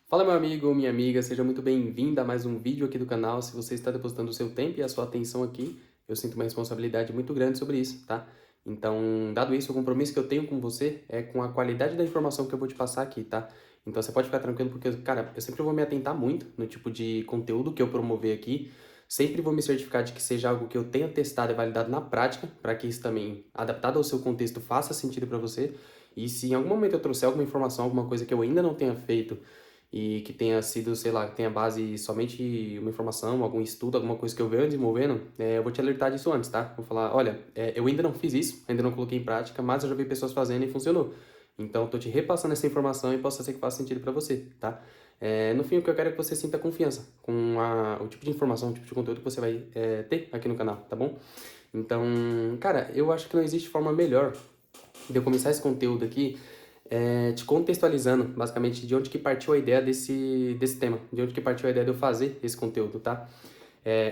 Fala meu amigo ou minha amiga, seja muito bem-vinda a mais um vídeo aqui do canal. Se você está depositando o seu tempo e a sua atenção aqui, eu sinto uma responsabilidade muito grande sobre isso, tá? Então, dado isso, o compromisso que eu tenho com você é com a qualidade da informação que eu vou te passar aqui, tá? Então você pode ficar tranquilo porque, cara, eu sempre vou me atentar muito no tipo de conteúdo que eu promover aqui. Sempre vou me certificar de que seja algo que eu tenha testado e validado na prática, para que isso também, adaptado ao seu contexto, faça sentido para você. E se em algum momento eu trouxer alguma informação, alguma coisa que eu ainda não tenha feito, e que tenha sido, sei lá, que tenha base somente uma informação, algum estudo, alguma coisa que eu venho desenvolvendo, eu vou te alertar disso antes, tá? Vou falar, olha, eu ainda não fiz isso, ainda não coloquei em prática, mas eu já vi pessoas fazendo e funcionou. Então, eu tô te repassando essa informação e possa ser que faça sentido para você, tá? No fim, o que eu quero é que você sinta confiança com o tipo de informação, o tipo de conteúdo que você vai ter aqui no canal, tá bom? Então, cara, eu acho que não existe forma melhor de eu começar esse conteúdo aqui te contextualizando, basicamente, de onde que partiu a ideia desse tema, de onde que partiu a ideia de eu fazer esse conteúdo, tá?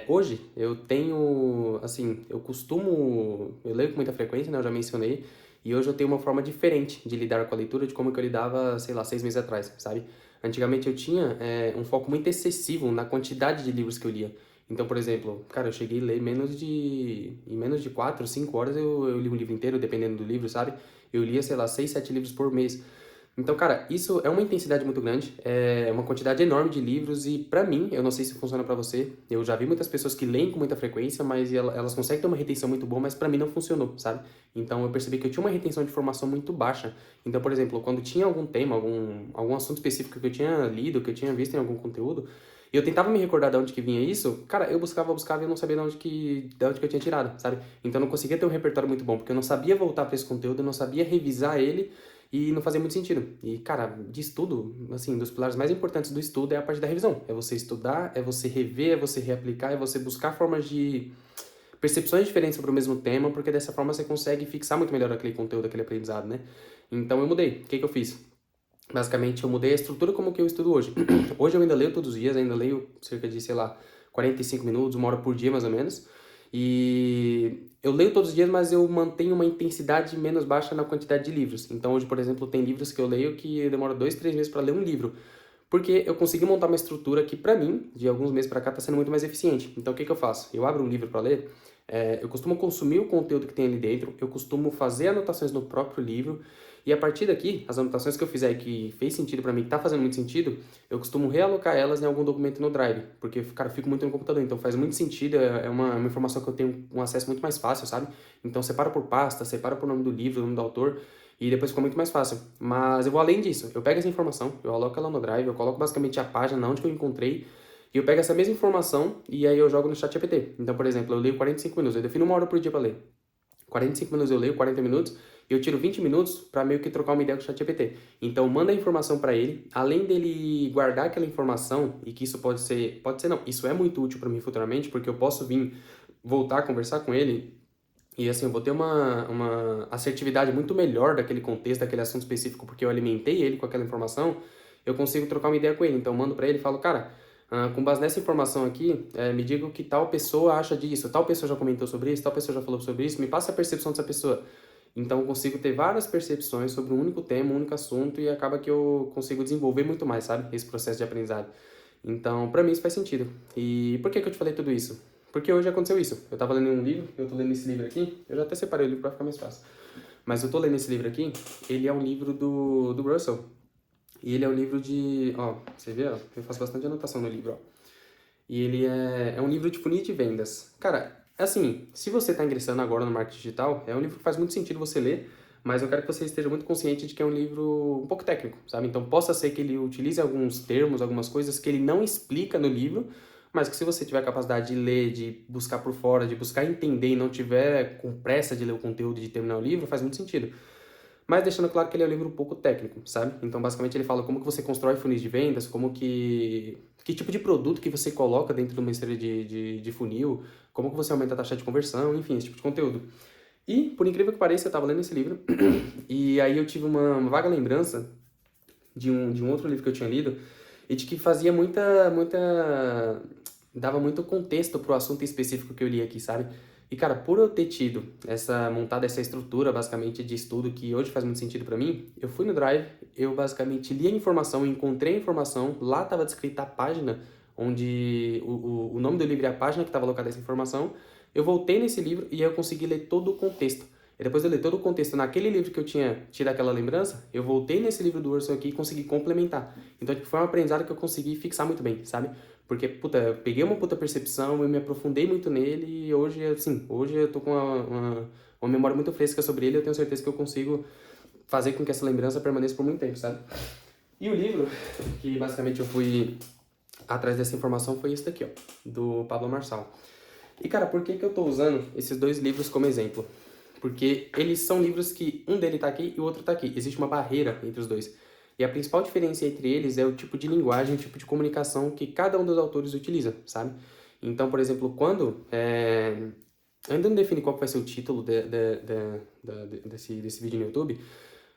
Hoje, eu tenho, assim, eu leio com muita frequência, né, eu já mencionei, e hoje eu tenho uma forma diferente de lidar com a leitura de como que eu lidava, sei lá, 6 meses atrás, sabe? Antigamente eu tinha um foco muito excessivo na quantidade de livros que eu lia. Então, por exemplo, cara, eu cheguei a ler em menos de 4, 5 horas eu li um livro inteiro, dependendo do livro, sabe? Eu lia, sei lá, 6, 7 livros por mês. Então, cara, isso é uma intensidade muito grande, é uma quantidade enorme de livros e pra mim, eu não sei se funciona pra você, eu já vi muitas pessoas que leem com muita frequência, mas elas conseguem ter uma retenção muito boa, mas pra mim não funcionou, sabe? Então eu percebi que eu tinha uma retenção de informação muito baixa. Então, por exemplo, quando tinha algum tema, algum assunto específico que eu tinha lido, que eu tinha visto em algum conteúdo, e eu tentava me recordar de onde que vinha isso, cara, eu buscava e eu não sabia de onde que eu tinha tirado, sabe? Então eu não conseguia ter um repertório muito bom, porque eu não sabia voltar pra esse conteúdo, eu não sabia revisar ele, e não fazia muito sentido. E, cara, de estudo, assim, dos pilares mais importantes do estudo é a parte da revisão. É você estudar, é você rever, é você reaplicar, é você buscar formas de percepções diferentes sobre o mesmo tema, porque dessa forma você consegue fixar muito melhor aquele conteúdo, aquele aprendizado, né? Então eu mudei. O que que eu fiz? Basicamente, eu mudei a estrutura como que eu estudo hoje. Hoje eu ainda leio todos os dias, ainda leio cerca de, sei lá, 45 minutos, 1 hora por dia, mais ou menos. E eu leio todos os dias, mas eu mantenho uma intensidade menos baixa na quantidade de livros. Então, hoje, por exemplo, tem livros que eu leio que demora 2, 3 meses para ler um livro. Porque eu consegui montar uma estrutura que, pra mim, de alguns meses pra cá, tá sendo muito mais eficiente. Então, o que que eu faço? Eu abro um livro para ler, eu costumo consumir o conteúdo que tem ali dentro, eu costumo fazer anotações no próprio livro, e a partir daqui, as anotações que eu fizer que fez sentido pra mim, que tá fazendo muito sentido, eu costumo realocar elas em algum documento no Drive, porque, cara, eu fico muito no computador, então faz muito sentido, é uma informação que eu tenho um acesso muito mais fácil, sabe? Então, separa por pasta, separa por nome do livro, nome do autor, e depois ficou muito mais fácil. Mas eu vou além disso, eu pego essa informação, eu aloco ela no Drive, eu coloco basicamente a página onde que eu encontrei, e eu pego essa mesma informação e aí eu jogo no ChatGPT. Então, por exemplo, eu leio 45 minutos, eu defino 1 hora por dia para ler. 45 minutos eu leio, 40 minutos, eu tiro 20 minutos para meio que trocar uma ideia com o ChatGPT. Então, manda a informação para ele, além dele guardar aquela informação, e que isso pode ser não, isso é muito útil para mim futuramente, porque eu posso vir voltar a conversar com ele e assim, eu vou ter uma assertividade muito melhor daquele contexto, daquele assunto específico, porque eu alimentei ele com aquela informação, eu consigo trocar uma ideia com ele. Então, eu mando para ele e falo, cara, com base nessa informação aqui, me diga o que tal pessoa acha disso, tal pessoa já comentou sobre isso, tal pessoa já falou sobre isso, me passa a percepção dessa pessoa. Então, eu consigo ter várias percepções sobre um único tema, um único assunto, e acaba que eu consigo desenvolver muito mais, sabe? Esse processo de aprendizado. Então, pra mim isso faz sentido. E por que que eu te falei tudo isso? Porque hoje aconteceu isso. Eu tava lendo um livro, eu tô lendo esse livro aqui, eu já até separei o livro pra ficar mais fácil. Mas eu tô lendo esse livro aqui, ele é um livro do Russell. E ele é um livro de, ó, você vê, ó, eu faço bastante anotação no livro, ó. E ele é um livro de funil de vendas. Cara, assim, se você está ingressando agora no marketing digital, é um livro que faz muito sentido você ler, mas eu quero que você esteja muito consciente de que é um livro um pouco técnico, sabe? Então, possa ser que ele utilize alguns termos, algumas coisas que ele não explica no livro, mas que se você tiver a capacidade de ler, de buscar por fora, de buscar entender e não tiver com pressa de ler o conteúdo e de terminar o livro, faz muito sentido. Mas deixando claro que ele é um livro um pouco técnico, sabe? Então, basicamente, ele fala como que você constrói funis de vendas, como que tipo de produto que você coloca dentro de uma esteira de funil, como que você aumenta a taxa de conversão, enfim, esse tipo de conteúdo. E, por incrível que pareça, eu estava lendo esse livro, e aí eu tive uma vaga lembrança de um outro livro que eu tinha lido, e de que fazia dava muito contexto pro assunto específico que eu li aqui, sabe? E, cara, por eu ter tido montado essa estrutura, basicamente, de estudo que hoje faz muito sentido pra mim, eu fui no Drive, eu basicamente li a informação, encontrei a informação, lá estava descrita a página, onde o nome do livro e a página que estava alocada essa informação, eu voltei nesse livro e aí eu consegui ler todo o contexto. E depois de eu ler todo o contexto naquele livro que eu tinha tido aquela lembrança, eu voltei nesse livro do Urso aqui e consegui complementar. Então, tipo, foi um aprendizado que eu consegui fixar muito bem, sabe? Porque, puta, eu peguei uma puta percepção, eu me aprofundei muito nele e hoje, assim, hoje eu tô com uma memória muito fresca sobre ele e eu tenho certeza que eu consigo fazer com que essa lembrança permaneça por muito tempo, sabe? E o livro, que basicamente eu fui atrás dessa informação, foi esse daqui, ó, do Pablo Marçal. E, cara, por que que eu tô usando esses dois livros como exemplo? Porque eles são livros que um dele tá aqui e o outro tá aqui. Existe uma barreira entre os dois. E a principal diferença entre eles é o tipo de linguagem, o tipo de comunicação que cada um dos autores utiliza, sabe? Então, por exemplo, eu ainda não defini qual vai ser o título desse vídeo no YouTube,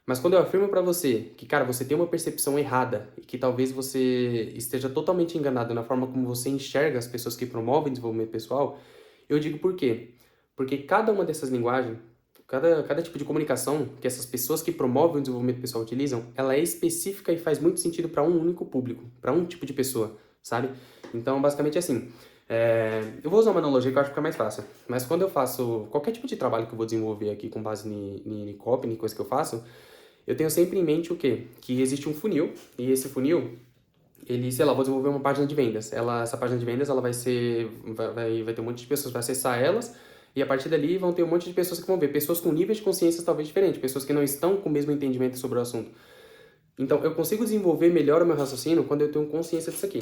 mas quando eu afirmo pra você que, cara, você tem uma percepção errada e que talvez você esteja totalmente enganado na forma como você enxerga as pessoas que promovem desenvolvimento pessoal, eu digo por quê? Porque cada uma dessas linguagens, cada tipo de comunicação que essas pessoas que promovem o desenvolvimento pessoal utilizam, ela é específica e faz muito sentido para um único público, para um tipo de pessoa, sabe? Então, basicamente é assim. Eu vou usar uma analogia que eu acho que fica mais fácil. Mas quando eu faço qualquer tipo de trabalho que eu vou desenvolver aqui com base em copy, em coisa que eu faço, eu tenho sempre em mente o quê? Que existe um funil, e esse funil, ele, sei lá, vou desenvolver uma página de vendas. Essa página de vendas, ela vai ter um monte de pessoas que vai acessar elas, e a partir dali vão ter um monte de pessoas que vão ver, pessoas com níveis de consciência talvez diferentes, pessoas que não estão com o mesmo entendimento sobre o assunto. Então, eu consigo desenvolver melhor o meu raciocínio quando eu tenho consciência disso aqui.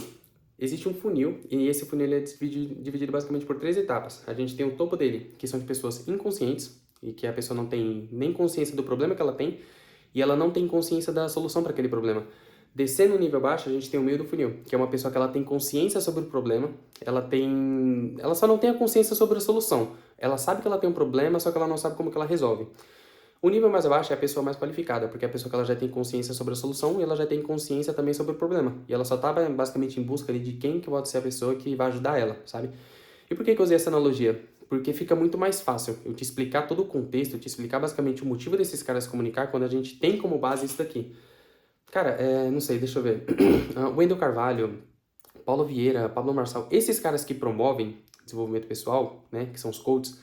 Existe um funil, e esse funil ele é dividido basicamente por 3 etapas. A gente tem o topo dele, que são de pessoas inconscientes, e que a pessoa não tem nem consciência do problema que ela tem, e ela não tem consciência da solução para aquele problema. Descendo no nível baixo, a gente tem o meio do funil, que é uma pessoa que ela tem consciência sobre o problema, ela só não tem a consciência sobre a solução. Ela sabe que ela tem um problema, só que ela não sabe como que ela resolve. O nível mais abaixo é a pessoa mais qualificada, porque é a pessoa que ela já tem consciência sobre a solução e ela já tem consciência também sobre o problema. E ela só tá basicamente em busca ali de quem que pode ser a pessoa que vai ajudar ela, sabe? E por que que eu usei essa analogia? Porque fica muito mais fácil eu te explicar todo o contexto, eu te explicar basicamente o motivo desses caras se comunicar quando a gente tem como base isso daqui. Cara, não sei, deixa eu ver. Wendel Carvalho, Paulo Vieira, Pablo Marçal, esses caras que promovem desenvolvimento pessoal, né, que são os coaches,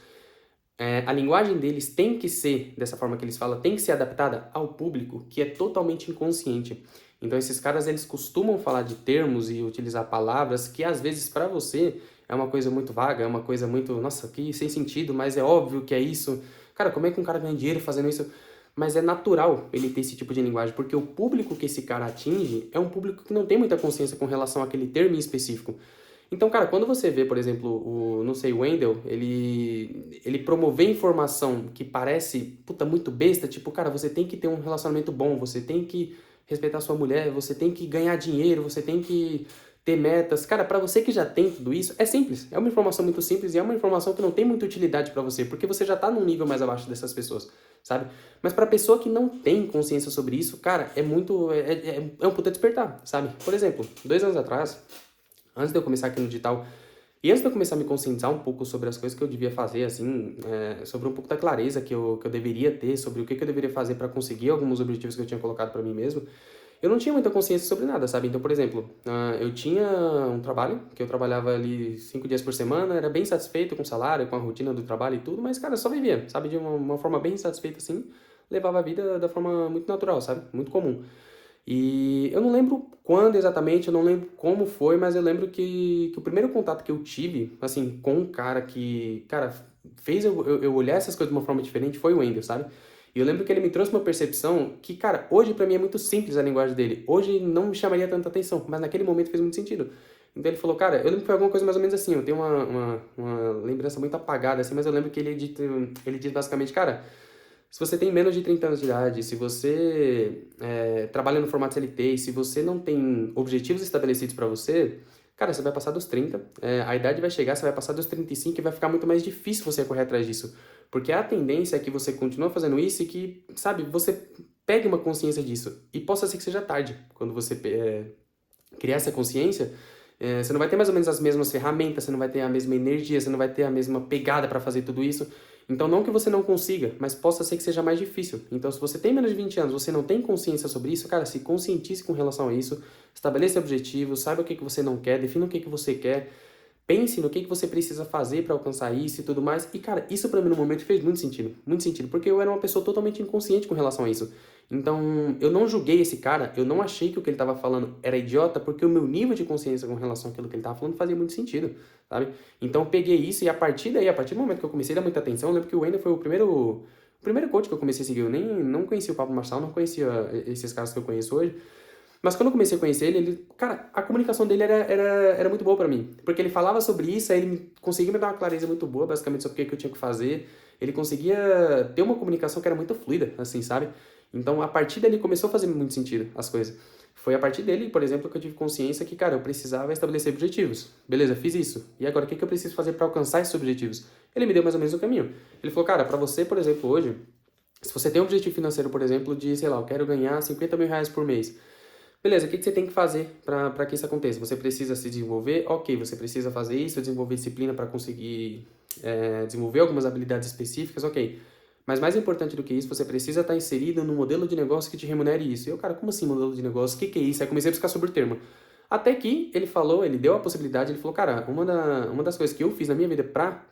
a linguagem deles tem que ser, dessa forma que eles falam, tem que ser adaptada ao público que é totalmente inconsciente. Então esses caras, eles costumam falar de termos e utilizar palavras que às vezes para você é uma coisa muito vaga, é uma coisa muito, nossa, que sem sentido, mas é óbvio que é isso. Cara, como é que um cara ganha dinheiro fazendo isso? Mas é natural ele ter esse tipo de linguagem, porque o público que esse cara atinge é um público que não tem muita consciência com relação àquele termo em específico. Então, cara, quando você vê, por exemplo, não sei, o Wendel, ele promover informação que parece, puta, muito besta, tipo, cara, você tem que ter um relacionamento bom, você tem que respeitar sua mulher, você tem que ganhar dinheiro, você tem que ter metas. Cara, pra você que já tem tudo isso, é simples. É uma informação muito simples e é uma informação que não tem muita utilidade pra você, porque você já tá num nível mais abaixo dessas pessoas, sabe? Mas pra pessoa que não tem consciência sobre isso, cara, é um puta despertar, sabe? Por exemplo, 2 anos atrás, antes de eu começar aqui no digital, e antes de eu começar a me conscientizar um pouco sobre as coisas que eu devia fazer, assim, sobre um pouco da clareza que eu deveria ter, sobre o que eu deveria fazer para conseguir alguns objetivos que eu tinha colocado para mim mesmo, eu não tinha muita consciência sobre nada, sabe? Então, por exemplo, eu tinha um trabalho, que eu trabalhava ali 5 dias por semana, era bem satisfeito com o salário, com a rotina do trabalho e tudo, mas, cara, eu só vivia, sabe? De uma forma bem satisfeita, assim, levava a vida da forma muito natural, sabe? Muito comum. E eu não lembro quando exatamente, eu não lembro como foi, mas eu lembro que o primeiro contato que eu tive, assim, com um cara que, cara, fez eu olhar essas coisas de uma forma diferente foi o Wendel, sabe? E eu lembro que ele me trouxe uma percepção que, cara, hoje pra mim é muito simples a linguagem dele. Hoje não me chamaria tanta atenção, mas naquele momento fez muito sentido. Então ele falou, cara, eu lembro que foi alguma coisa mais ou menos assim, eu tenho uma lembrança muito apagada, assim, mas eu lembro que ele diz basicamente, cara, se você tem menos de 30 anos de idade, se você trabalha no formato CLT e se você não tem objetivos estabelecidos para você, cara, você vai passar dos 30, a idade vai chegar, você vai passar dos 35 e vai ficar muito mais difícil você correr atrás disso. Porque a tendência é que você continue fazendo isso e que, sabe, você pegue uma consciência disso. E possa ser que seja tarde, quando você criar essa consciência, você não vai ter mais ou menos as mesmas ferramentas, você não vai ter a mesma energia, você não vai ter a mesma pegada para fazer tudo isso. Então, não que você não consiga, mas possa ser que seja mais difícil. Então, se você tem menos de 20 anos, você não tem consciência sobre isso, cara, se conscientize com relação a isso, estabeleça objetivos, saiba o que que você não quer, defina o que que você quer, pense no que você precisa fazer para alcançar isso e tudo mais. E, cara, isso pra mim no momento fez muito sentido, porque eu era uma pessoa totalmente inconsciente com relação a isso. Então, eu não julguei esse cara, eu não achei que o que ele tava falando era idiota, porque o meu nível de consciência com relação àquilo que ele tava falando fazia muito sentido, sabe? Então, eu peguei isso e a partir daí, a partir do momento que eu comecei a dar muita atenção, eu lembro que o Wender foi o primeiro coach que eu comecei a seguir. Eu nem não conhecia o Pablo Marçal, não conhecia esses caras que eu conheço hoje. Mas quando eu comecei a conhecer ele, cara, a comunicação dele era muito boa pra mim. Porque ele falava sobre isso, aí ele conseguia me dar uma clareza muito boa, basicamente, sobre o que eu tinha que fazer. Ele conseguia ter uma comunicação que era muito fluida, assim, sabe? Então, a partir dele começou a fazer muito sentido as coisas. Foi a partir dele, por exemplo, que eu tive consciência que, cara, eu precisava estabelecer objetivos. Beleza, fiz isso. E agora, o que eu preciso fazer pra alcançar esses objetivos? Ele me deu mais ou menos o caminho. Ele falou, cara, pra você, por exemplo, hoje, se você tem um objetivo financeiro, por exemplo, de, sei lá, eu quero ganhar 50 mil reais por mês. Beleza, o que você tem que fazer para que isso aconteça? Você precisa se desenvolver? Ok, você precisa fazer isso, desenvolver disciplina para conseguir desenvolver algumas habilidades específicas? Ok. Mas mais importante do que isso, você precisa estar inserido no modelo de negócio que te remunere isso. E eu, cara, como assim modelo de negócio? O que é isso? Aí comecei a buscar sobre o termo. Até que ele falou, ele deu a possibilidade, ele falou, cara, uma das coisas que eu fiz na minha vida para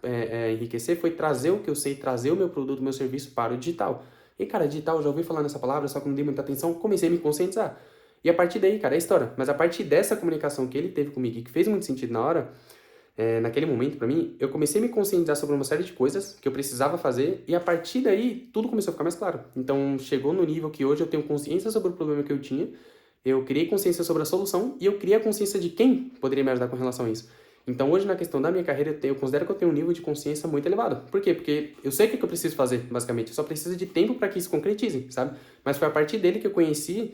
enriquecer foi trazer o que eu sei, trazer o meu produto, o meu serviço para o digital. E, cara, digital, eu já ouvi falar nessa palavra, só que não dei muita atenção, comecei a me conscientizar. E a partir daí, cara, é história. Mas a partir dessa comunicação que ele teve comigo e que fez muito sentido na hora, naquele momento pra mim, eu comecei a me conscientizar sobre uma série de coisas que eu precisava fazer e a partir daí tudo começou a ficar mais claro. Então chegou no nível que hoje eu tenho consciência sobre o problema que eu tinha, eu criei consciência sobre a solução e eu criei a consciência de quem poderia me ajudar com relação a isso. Então hoje na questão da minha carreira eu considero que eu tenho um nível de consciência muito elevado. Por quê? Porque eu sei o que eu preciso fazer, basicamente. Eu só preciso de tempo para que isso concretize, sabe? Mas foi a partir dele que eu conheci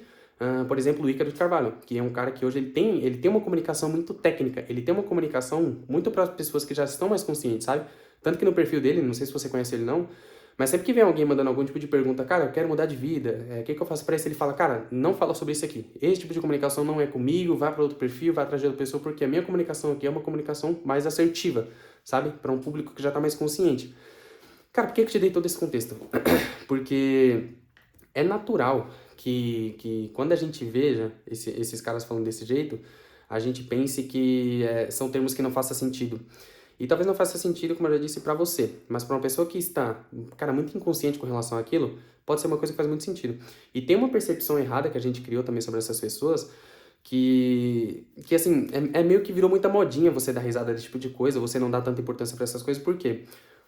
por exemplo, o Ícaro de Carvalho, que é um cara que hoje ele tem uma comunicação muito técnica, ele tem uma comunicação muito para as pessoas que já estão mais conscientes, sabe? Tanto que no perfil dele, não sei se você conhece ele não, mas sempre que vem alguém mandando algum tipo de pergunta, cara, eu quero mudar de vida, o que eu faço para isso? Ele fala, cara, não fala sobre isso aqui. Esse tipo de comunicação não é comigo, vai para outro perfil, vai atrás de outra pessoa, porque a minha comunicação aqui é uma comunicação mais assertiva, sabe? Para um público que já está mais consciente. Cara, por que eu te dei todo esse contexto? Porque é natural que quando a gente veja esses caras falando desse jeito, a gente pense que são termos que não façam sentido. E talvez não faça sentido, como eu já disse, para você, mas para uma pessoa que está, cara, muito inconsciente com relação àquilo, pode ser uma coisa que faz muito sentido. E tem uma percepção errada que a gente criou também sobre essas pessoas, que assim, é meio que virou muita modinha você dar risada desse tipo de coisa, você não dá tanta importância para essas coisas, por quê?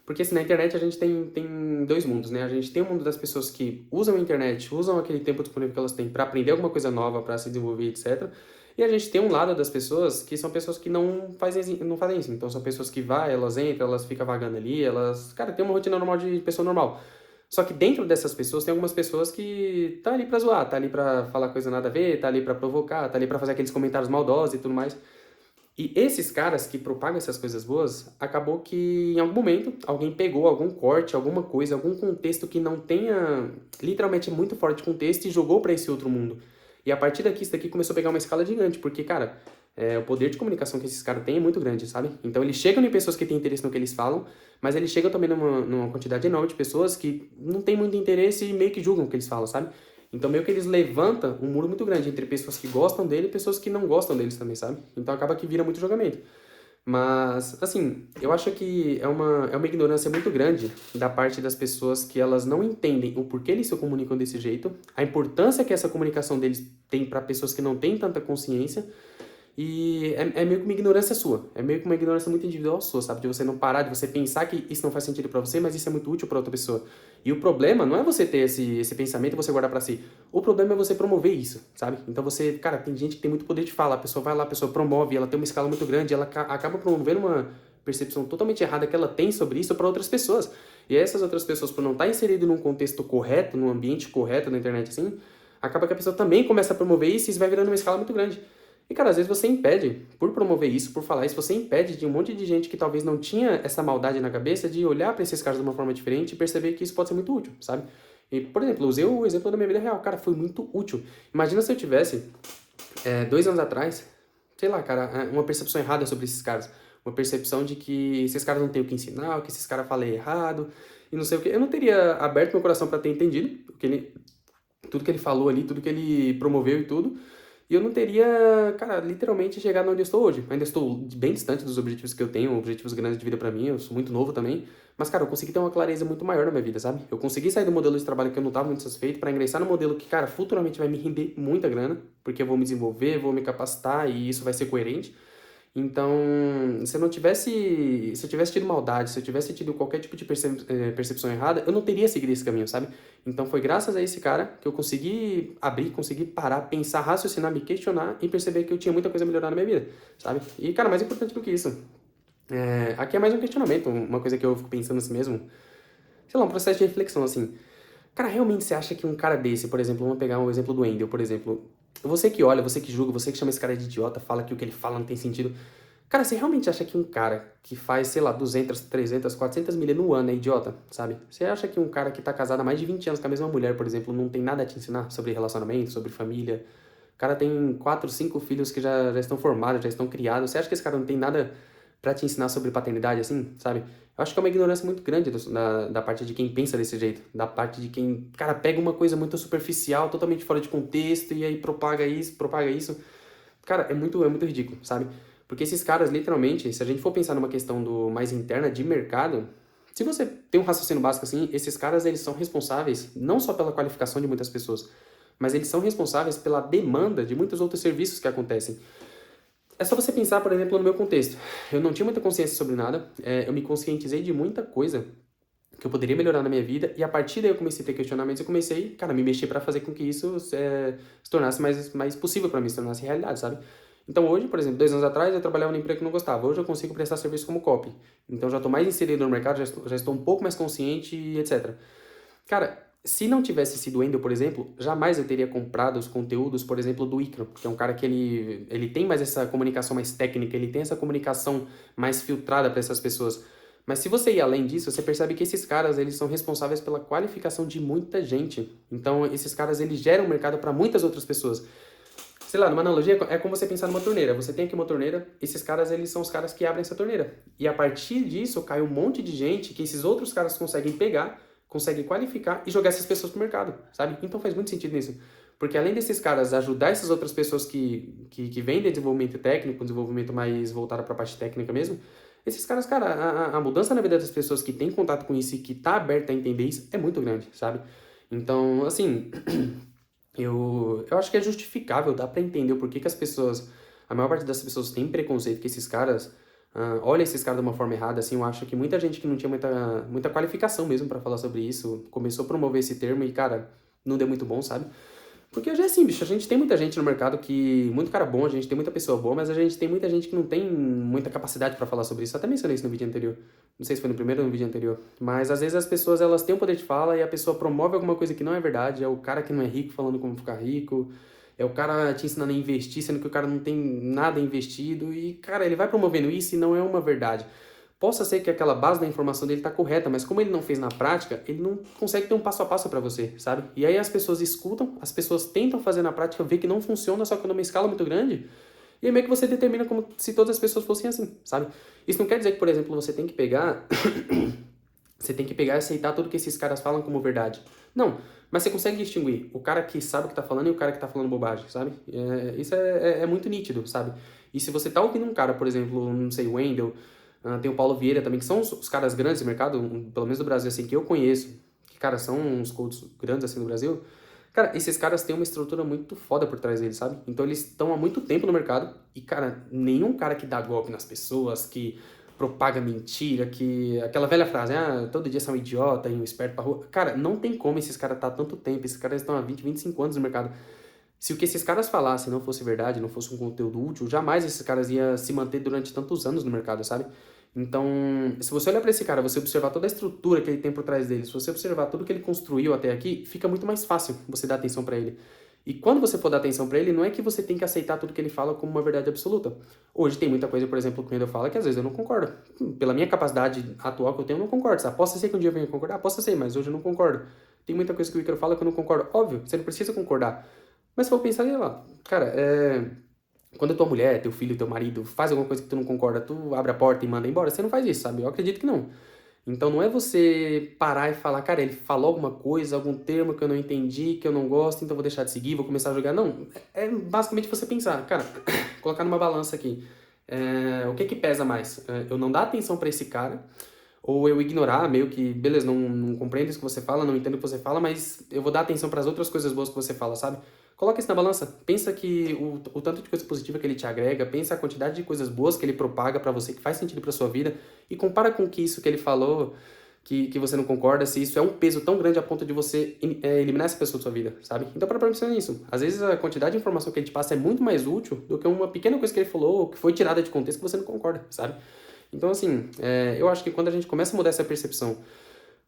Porque assim, na internet a gente tem dois mundos, né? A gente tem o mundo das pessoas que usam a internet, usam aquele tempo disponível que elas têm para aprender alguma coisa nova, para se desenvolver, etc. E a gente tem um lado das pessoas que são pessoas que não fazem isso. Então são pessoas que elas entram, elas ficam vagando ali, elas, cara, tem uma rotina normal de pessoa normal. Só que dentro dessas pessoas tem algumas pessoas que tá ali pra zoar, tá ali pra falar coisa nada a ver, tá ali pra provocar, tá ali pra fazer aqueles comentários maldosos e tudo mais. E esses caras que propagam essas coisas boas, acabou que em algum momento alguém pegou algum corte, alguma coisa, algum contexto que não tenha literalmente muito fora de contexto e jogou pra esse outro mundo. E a partir daqui, isso daqui começou a pegar uma escala gigante, porque, cara, o poder de comunicação que esses caras têm é muito grande, sabe? Então eles chegam em pessoas que têm interesse no que eles falam, mas eles chegam também numa quantidade enorme de pessoas que não têm muito interesse e meio que julgam o que eles falam, sabe? Então meio que eles levantam um muro muito grande entre pessoas que gostam dele e pessoas que não gostam deles também, sabe? Então acaba que vira muito julgamento. Mas, assim, eu acho que é uma ignorância muito grande da parte das pessoas que elas não entendem o porquê eles se comunicam desse jeito, a importância que essa comunicação deles tem para pessoas que não têm tanta consciência, e é meio que uma ignorância sua, é meio que uma ignorância muito individual sua, sabe? De você não parar, de você pensar que isso não faz sentido pra você, mas isso é muito útil pra outra pessoa. E o problema não é você ter esse pensamento e você guardar pra si. O problema é você promover isso, sabe? Então você, cara, tem gente que tem muito poder de fala, a pessoa vai lá, a pessoa promove, ela tem uma escala muito grande, ela acaba promovendo uma percepção totalmente errada que ela tem sobre isso para outras pessoas. E essas outras pessoas, por não estar inserido num contexto correto, num ambiente correto na internet assim, acaba que a pessoa também começa a promover isso e isso vai virando uma escala muito grande. E, cara, às vezes você impede, por promover isso, por falar isso, você impede de um monte de gente que talvez não tinha essa maldade na cabeça de olhar pra esses caras de uma forma diferente e perceber que isso pode ser muito útil, sabe? E, por exemplo, eu usei o exemplo da minha vida real. Cara, foi muito útil. Imagina se eu tivesse, 2 anos atrás, sei lá, cara, uma percepção errada sobre esses caras. Uma percepção de que esses caras não têm o que ensinar, que esses caras falam errado, e não sei o quê. Eu não teria aberto meu coração pra ter entendido tudo que ele falou ali, tudo que ele promoveu e tudo. E eu não teria, cara, literalmente chegado onde eu estou hoje. Ainda estou bem distante dos objetivos que eu tenho, objetivos grandes de vida pra mim, eu sou muito novo também. Mas, cara, eu consegui ter uma clareza muito maior na minha vida, sabe? Eu consegui sair do modelo de trabalho que eu não estava muito satisfeito pra ingressar no modelo que, cara, futuramente vai me render muita grana, porque eu vou me desenvolver, vou me capacitar e isso vai ser coerente. Então, se eu tivesse tido maldade, se eu tivesse tido qualquer tipo de percepção errada, eu não teria seguido esse caminho, sabe? Então foi graças a esse cara que eu consegui abrir, consegui parar, pensar, raciocinar, me questionar e perceber que eu tinha muita coisa a melhorar na minha vida, sabe? E, cara, mais importante do que isso, aqui é mais um questionamento, uma coisa que eu fico pensando assim mesmo, sei lá, um processo de reflexão, assim. Cara, realmente você acha que um cara desse, por exemplo, vamos pegar um exemplo do Wendel, por exemplo, você que olha, você que julga, você que chama esse cara de idiota, fala que o que ele fala não tem sentido. Cara, você realmente acha que um cara que faz, sei lá, 200, 300, 400 milhas no ano é idiota, sabe? Você acha que um cara que tá casado há mais de 20 anos com a mesma mulher, por exemplo, não tem nada a te ensinar sobre relacionamento, sobre família? O cara tem 4, 5 filhos que já estão formados, já estão criados. Você acha que esse cara não tem nada pra te ensinar sobre paternidade, assim, sabe? Eu acho que é uma ignorância muito grande da parte de quem pensa desse jeito. Da parte de quem, cara, pega uma coisa muito superficial, totalmente fora de contexto, e aí propaga isso, propaga isso. Cara, é muito ridículo, sabe? Porque esses caras, literalmente, se a gente for pensar numa questão do mais interna de mercado, se você tem um raciocínio básico assim, esses caras, eles são responsáveis não só pela qualificação de muitas pessoas, mas eles são responsáveis pela demanda de muitos outros serviços que acontecem. É só você pensar, por exemplo, no meu contexto. Eu não tinha muita consciência sobre nada, eu me conscientizei de muita coisa que eu poderia melhorar na minha vida, e a partir daí eu comecei a ter questionamentos e comecei, cara, a me mexer pra fazer com que isso se tornasse mais possível pra mim, se tornasse realidade, sabe? Então hoje, por exemplo, 2 anos atrás eu trabalhava num emprego que eu não gostava, hoje eu consigo prestar serviço como copy. Então já estou mais inserido no mercado, já estou um pouco mais consciente, etc. Cara, se não tivesse sido o Wendel, por exemplo, jamais eu teria comprado os conteúdos, por exemplo, do Icaro, que é um cara que ele tem mais essa comunicação mais técnica, ele tem essa comunicação mais filtrada para essas pessoas. Mas se você ir além disso, você percebe que esses caras, eles são responsáveis pela qualificação de muita gente. Então, esses caras, eles geram mercado para muitas outras pessoas. Sei lá, numa analogia, é como você pensar numa torneira. Você tem aqui uma torneira, esses caras, eles são os caras que abrem essa torneira. E a partir disso, cai um monte de gente que esses outros caras conseguem pegar, conseguem qualificar e jogar essas pessoas pro mercado, sabe? Então faz muito sentido nisso. Porque além desses caras ajudar essas outras pessoas que vêm de desenvolvimento técnico, desenvolvimento mais voltado para a parte técnica mesmo, esses caras, cara, a mudança na vida das pessoas que têm contato com isso e que tá aberta a entender isso é muito grande, sabe? Então, assim, eu acho que é justificável, dá pra entender o porquê que as pessoas, a maior parte das pessoas tem preconceito que esses caras, olha esses caras de uma forma errada, assim, eu acho que muita gente que não tinha muita qualificação mesmo pra falar sobre isso, começou a promover esse termo e, cara, não deu muito bom, sabe? Porque hoje é assim, bicho, a gente tem muita gente no mercado que, muito cara bom, a gente tem muita pessoa boa, mas a gente tem muita gente que não tem muita capacidade pra falar sobre isso. Eu até mencionei isso no vídeo anterior. Não sei se foi no primeiro ou no vídeo anterior. Mas às vezes as pessoas, elas têm o poder de fala e a pessoa promove alguma coisa que não é verdade. É o cara que não é rico falando como ficar rico. É o cara te ensinando a investir, sendo que o cara não tem nada investido. E, cara, ele vai promovendo isso e não é uma verdade. Possa ser que aquela base da informação dele tá correta, mas como ele não fez na prática, ele não consegue ter um passo a passo para você, sabe? E aí as pessoas escutam, as pessoas tentam fazer na prática, vê que não funciona, só que numa escala muito grande, e aí meio que você determina como se todas as pessoas fossem assim, sabe? Isso não quer dizer que, por exemplo, você tem que pegar você tem que pegar e aceitar tudo que esses caras falam como verdade. Não, mas você consegue distinguir o cara que sabe o que tá falando e o cara que tá falando bobagem, sabe? Isso é muito nítido, sabe? E se você tá ouvindo um cara, por exemplo, não sei, o Wendel, tem o Paulo Vieira também, que são os caras grandes do mercado, pelo menos do Brasil, assim, que eu conheço, que, cara, são uns coaches grandes, assim, do Brasil. Cara, esses caras têm uma estrutura muito foda por trás deles, sabe? Então eles estão há muito tempo no mercado e, cara, nenhum cara que dá golpe nas pessoas, que propaga mentira, que... Aquela velha frase, todo dia são um idiota e um esperto pra rua. Cara, não tem como esses caras estar tanto tempo, esses caras estão há 20, 25 anos no mercado. Se o que esses caras falassem não fosse verdade, não fosse um conteúdo útil, jamais esses caras iam se manter durante tantos anos no mercado, sabe? Então, se você olhar pra esse cara, você observar toda a estrutura que ele tem por trás dele, se você observar tudo que ele construiu até aqui, fica muito mais fácil você dar atenção pra ele. E quando você for dar atenção pra ele, não é que você tem que aceitar tudo que ele fala como uma verdade absoluta. Hoje tem muita coisa, por exemplo, que o Wendel fala que às vezes eu não concordo. Pela minha capacidade atual que eu tenho, eu não concordo. Sabe? Possa ser que um dia eu venha concordar? Possa ser, mas hoje eu não concordo. Tem muita coisa que o Icaro fala que eu não concordo. Óbvio, você não precisa concordar. Mas se for pensar, sei lá, cara, Quando a tua mulher, teu filho, teu marido faz alguma coisa que tu não concorda, tu abre a porta e manda embora, você não faz isso, sabe? Eu acredito que não. Então não é você parar e falar, cara, ele falou alguma coisa, algum termo que eu não entendi, que eu não gosto, então vou deixar de seguir, vou começar a jogar. Não, é basicamente você pensar, cara, colocar numa balança aqui. O que que pesa mais? Eu não dar atenção pra esse cara, ou eu ignorar, meio que, beleza, não compreendo isso que você fala, não entendo o que você fala, mas eu vou dar atenção para as outras coisas boas que você fala, sabe? Coloca isso na balança, pensa que o tanto de coisa positiva que ele te agrega, pensa a quantidade de coisas boas que ele propaga para você, que faz sentido para sua vida, e compara com que isso que ele falou, que você não concorda, se isso é um peso tão grande a ponto de você eliminar essa pessoa da sua vida, sabe? Então para pensar nisso. Às vezes a quantidade de informação que ele te passa é muito mais útil do que uma pequena coisa que ele falou, que foi tirada de contexto que você não concorda, sabe? Então, assim, eu acho que quando a gente começa a mudar essa percepção,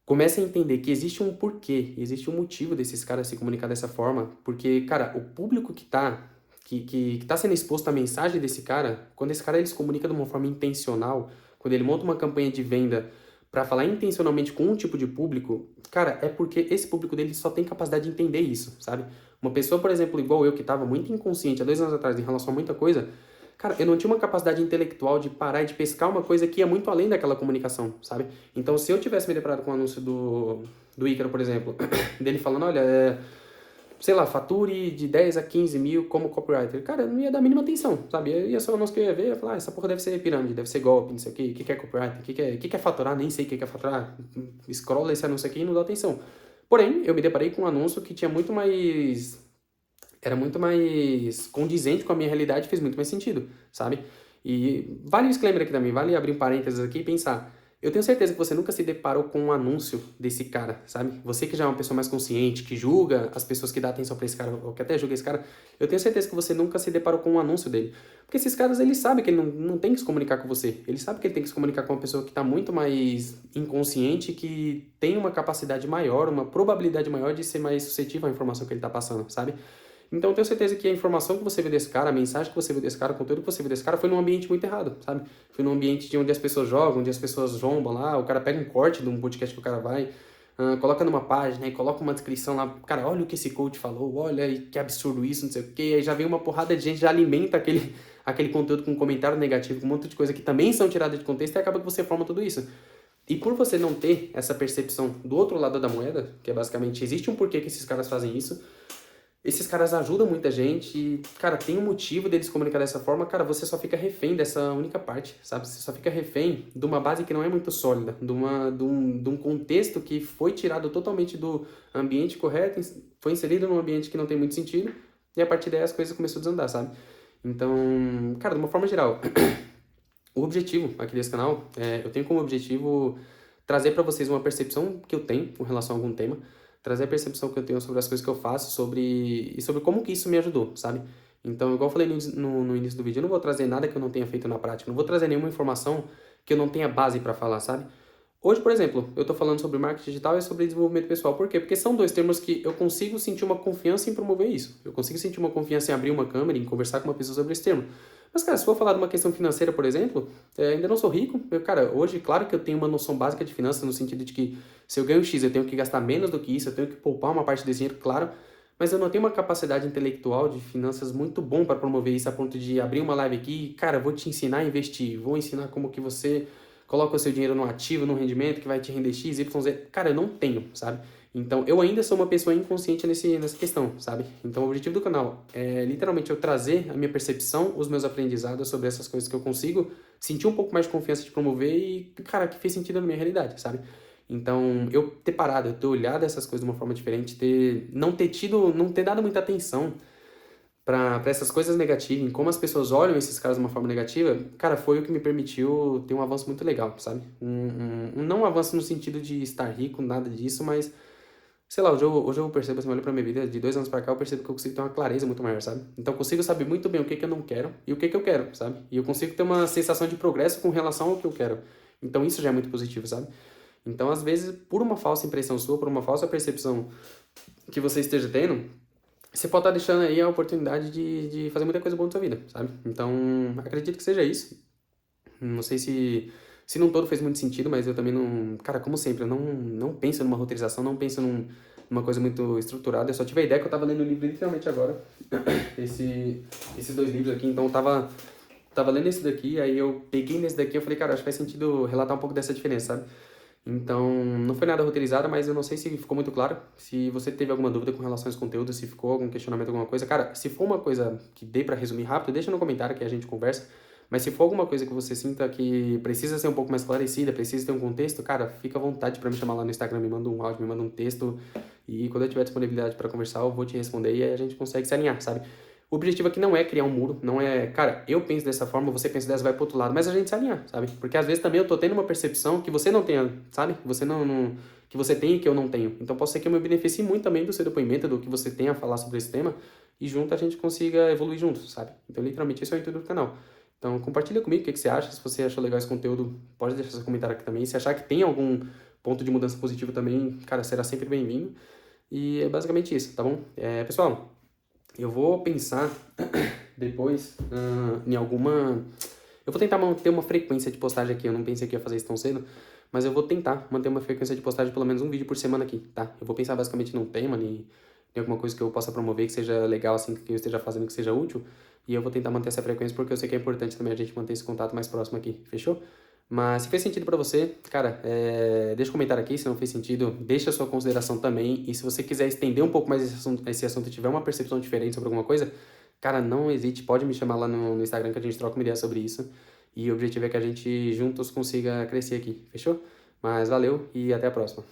começa a entender que existe um porquê, existe um motivo desses caras se comunicar dessa forma, porque, cara, o público que tá sendo exposto à mensagem desse cara, quando esse cara ele se comunica de uma forma intencional, quando ele monta uma campanha de venda para falar intencionalmente com um tipo de público, cara, é porque esse público dele só tem capacidade de entender isso, sabe? Uma pessoa, por exemplo, igual eu, que estava muito inconsciente há 2 anos atrás em relação a muita coisa, cara, eu não tinha uma capacidade intelectual de parar e de pescar uma coisa que ia muito além daquela comunicação, sabe? Então, se eu tivesse me deparado com o anúncio do Ícaro, por exemplo, dele falando, olha, sei lá, fature de 10 a 15 mil como copywriter, cara, eu não ia dar a mínima atenção, sabe? Ia ser o anúncio que eu ia ver, eu ia falar, essa porra deve ser pirâmide, deve ser golpe, não sei o que é copywriter, o que é faturar, nem sei o que é faturar, scrolla esse anúncio aqui e não dá atenção. Porém, eu me deparei com um anúncio que tinha muito mais era muito mais condizente com a minha realidade, fez muito mais sentido, sabe? E vale um disclaimer aqui também, vale abrir um parênteses aqui e pensar. Eu tenho certeza que você nunca se deparou com um anúncio desse cara, sabe? Você que já é uma pessoa mais consciente, que julga as pessoas que dão atenção pra esse cara, ou que até julga esse cara, eu tenho certeza que você nunca se deparou com um anúncio dele. Porque esses caras, eles sabem que ele não tem que se comunicar com você. Ele sabe que ele tem que se comunicar com uma pessoa que tá muito mais inconsciente, que tem uma capacidade maior, uma probabilidade maior de ser mais suscetível à informação que ele tá passando, sabe? Então eu tenho certeza que a informação que você vê desse cara, a mensagem que você vê desse cara, o conteúdo que você vê desse cara foi num ambiente muito errado, sabe? Foi num ambiente de onde as pessoas jogam, onde as pessoas zombam lá, o cara pega um corte de um podcast que o cara vai, coloca numa página e coloca uma descrição lá, cara, olha o que esse coach falou, olha que absurdo isso, não sei o quê, aí já vem uma porrada de gente, já alimenta aquele conteúdo com um comentário negativo, com um monte de coisa que também são tiradas de contexto e acaba que você forma tudo isso. E por você não ter essa percepção do outro lado da moeda, que é basicamente, existe um porquê que esses caras fazem isso, esses caras ajudam muita gente e, cara, tem um motivo deles se comunicar dessa forma, cara, você só fica refém dessa única parte, sabe? Você só fica refém de uma base que não é muito sólida, de um contexto que foi tirado totalmente do ambiente correto, foi inserido num ambiente que não tem muito sentido, e a partir daí as coisas começaram a desandar, sabe? Então, cara, de uma forma geral, o objetivo aqui desse canal, eu tenho como objetivo trazer para vocês uma percepção que eu tenho com relação a algum tema, trazer a percepção que eu tenho sobre as coisas que eu faço, e sobre como que isso me ajudou, sabe? Então, igual eu falei no início do vídeo, eu não vou trazer nada que eu não tenha feito na prática, não vou trazer nenhuma informação que eu não tenha base para falar, sabe? Hoje, por exemplo, eu tô falando sobre marketing digital e sobre desenvolvimento pessoal. Por quê? Porque são dois termos que eu consigo sentir uma confiança em promover isso. Eu consigo sentir uma confiança em abrir uma câmera, em conversar com uma pessoa sobre esse termo. Mas, cara, se for falar de uma questão financeira, por exemplo, ainda não sou rico. Cara, hoje, claro que eu tenho uma noção básica de finanças, no sentido de que se eu ganho X, eu tenho que gastar menos do que isso, eu tenho que poupar uma parte desse dinheiro, claro. Mas eu não tenho uma capacidade intelectual de finanças muito bom para promover isso, a ponto de abrir uma live aqui, cara, vou te ensinar a investir, vou ensinar como que você coloca o seu dinheiro no ativo, no rendimento, que vai te render X, Y, Z. Cara, eu não tenho, sabe? Então, eu ainda sou uma pessoa inconsciente nessa questão, sabe? Então, o objetivo do canal é literalmente eu trazer a minha percepção, os meus aprendizados sobre essas coisas que eu consigo sentir um pouco mais de confiança de promover e, cara, que fez sentido na minha realidade, sabe? Então, eu ter parado, eu ter olhado essas coisas de uma forma diferente, não ter dado muita atenção para essas coisas negativas, em como as pessoas olham esses caras de uma forma negativa, cara, foi o que me permitiu ter um avanço muito legal, sabe? Não um avanço no sentido de estar rico, nada disso, mas, sei lá, hoje eu percebo, assim, eu olho pra minha vida, de 2 anos pra cá, eu percebo que eu consigo ter uma clareza muito maior, sabe? Então eu consigo saber muito bem o que que eu não quero e o que que eu quero, sabe? E eu consigo ter uma sensação de progresso com relação ao que eu quero. Então isso já é muito positivo, sabe? Então, às vezes, por uma falsa impressão sua, por uma falsa percepção que você esteja tendo, você pode estar deixando aí a oportunidade de fazer muita coisa boa na sua vida, sabe? Então, acredito que seja isso. Não sei se num todo fez muito sentido, mas eu também não... Cara, como sempre, eu não penso numa roteirização, não penso uma coisa muito estruturada. Eu só tive a ideia que eu tava lendo o livro literalmente agora. Esses dois livros aqui, então eu tava lendo esse daqui, aí eu peguei nesse daqui e eu falei, cara, acho que faz sentido relatar um pouco dessa diferença, sabe? Então, não foi nada roteirizado, mas eu não sei se ficou muito claro. Se você teve alguma dúvida com relação a esse conteúdo, se ficou algum questionamento, alguma coisa, cara, se for uma coisa que dê pra resumir rápido, deixa no comentário que a gente conversa. Mas se for alguma coisa que você sinta que precisa ser um pouco mais esclarecida, precisa ter um contexto, cara, fica à vontade pra me chamar lá no Instagram, me manda um áudio, me manda um texto. E quando eu tiver disponibilidade pra conversar, eu vou te responder e aí a gente consegue se alinhar, sabe? O objetivo aqui não é criar um muro, não é, cara, eu penso dessa forma, você pensa dessa, vai pro outro lado, mas a gente se alinhar, sabe? Porque às vezes também eu tô tendo uma percepção que você não tenha, sabe? Você que você tem e que eu não tenho. Então pode ser que eu me beneficie muito também do seu depoimento, do que você tem a falar sobre esse tema, e junto a gente consiga evoluir juntos, sabe? Então literalmente esse é o intuito do canal. Então compartilha comigo o que você acha, se você achou legal esse conteúdo, pode deixar seu comentário aqui também. Se achar que tem algum ponto de mudança positivo também, cara, será sempre bem-vindo. E é basicamente isso, tá bom? Pessoal, eu vou pensar depois em alguma... Eu vou tentar manter uma frequência de postagem aqui. Eu não pensei que ia fazer isso tão cedo, mas eu vou tentar manter uma frequência de postagem de pelo menos um vídeo por semana aqui, tá? Eu vou pensar basicamente num tema, em alguma coisa que eu possa promover, que seja legal, assim, que eu esteja fazendo, que seja útil. E eu vou tentar manter essa frequência porque eu sei que é importante também a gente manter esse contato mais próximo aqui, fechou? Mas se fez sentido pra você, cara, deixa um comentário aqui, se não fez sentido, deixa a sua consideração também. E se você quiser estender um pouco mais esse assunto e tiver uma percepção diferente sobre alguma coisa, cara, não hesite, pode me chamar lá no Instagram que a gente troca uma ideia sobre isso. E o objetivo é que a gente juntos consiga crescer aqui, fechou? Mas valeu e até a próxima.